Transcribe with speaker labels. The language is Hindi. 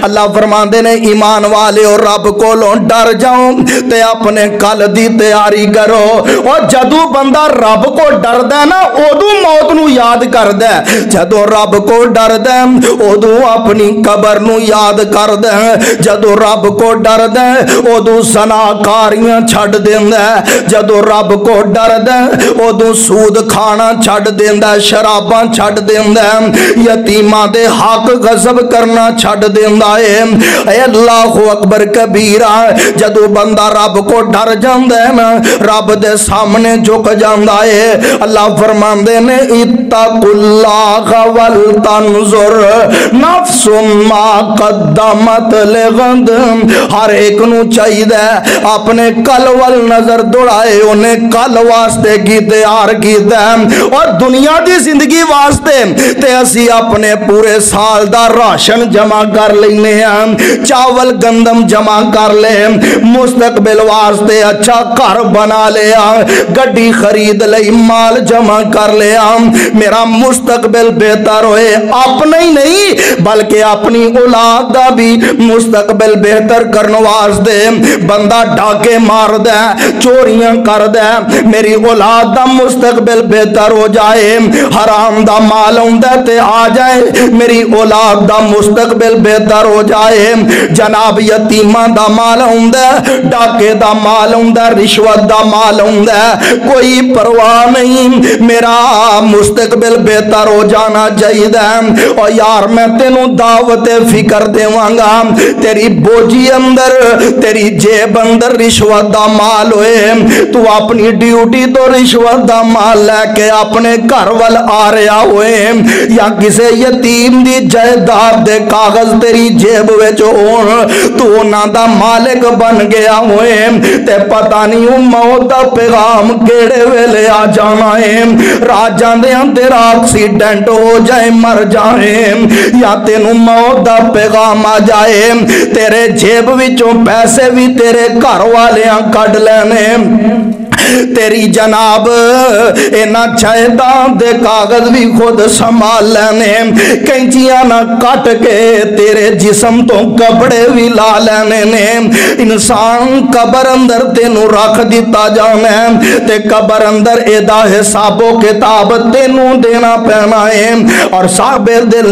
Speaker 1: अल्लाह फरमाते ने ईमान वाले और रब कोलों डर जाओ ते अपने कल दी तैयारी करो। और जदों बंदा रब को डरदा ना उदों मौत नू याद करदा, जदों रब को डरदा उदों अपनी कबर नू याद करदा, जदों रब को डरदा उदों सनाकारियां छड्ड देंदा, जदों रब को डरदा उदों सूद खाना छड्ड देंदा, शराबां छड्ड देंदा, यतीमां दे हक गज़ब करना छड्ड देंदा है। अल्लाहु अकबर कबीरा। जदों बंदा रब को डर जांदा है ना, रब दे सामने झुक जांदा है। अल्लाह फरमांदे ने इत्तकुल्लाह वल तंजुर नफ्सुम मा कद्दमत लिगद। हर एक नू चाहिदा अपने कल वल नजर दौड़ाए, उन्हें कल वास्ते की तैयार कीता और दुनिया की जिंदगी वास्ते ते असी अपने पूरे साल दा राशन जमा कर लेने, चावल गंदम जमा कर ले, मुस्तकबिल वास्ते अच्छा घर बना लिया, गड्डी खरीद ली, माल जमा कर लिया, मेरा मुस्तकबिल बेहतर होए, अपना ही नहीं बल्कि अपनी औलाद का भी मुस्तकबिल बेहतर करने वास्ते बंदा डाके मार दे, चोरियां कर दे, मेरी औलाद का मुस्तकबिल बेहतर हो जाए, हराम दा माल आउंदा ते आ जाए, मेरी औलाद का मुस्तकबिल बेहतर हो जाए। जनाब यतीमां दा माल आउंदा, डाके दा माल आउंदा, रिश्वत दा माल आउंदा, कोई परवाह नहीं, मेरा मुस्तकबिल बेहतर हो जाना चाहिए। और यार मैं तेनों दावत फिक्र देवांगा, तेरी बोझी अंदर तेरी जेब अंदर रिश्वत दा माल होए, तू अपनी ड्यूटी तो रिश्वत दा माल लैके अपने घर वाल आ रहा होए, या किसी यतीम दी जायदाद दे कागज तेरी जेब विच होण, तू उन्हां दा मालिक बन गया होए, ते पता नहीं मौत दा पैगाम केड़े वेले आ जाना है। रात जांदियां तेरा एक्सीडेंट हो जाए, मर जाए, या तेनू मौत दा पैगाम आ जाए, तेरे जेब विचों पैसे भी तेरे घर वालियां कढ लेने, तेरी जनाब इन्हां जायदाद दे कागज भी खुद संभाल लेने, कैंचियां ना कट के तेरे जिस्म तो कपड़े भी ला लेने ने। इंसान कबर अंदर तेनू रख दिता जाना ते कबर अंदर एदा हिसाबो किताब तेनू देना पैना है। और साबिर दिल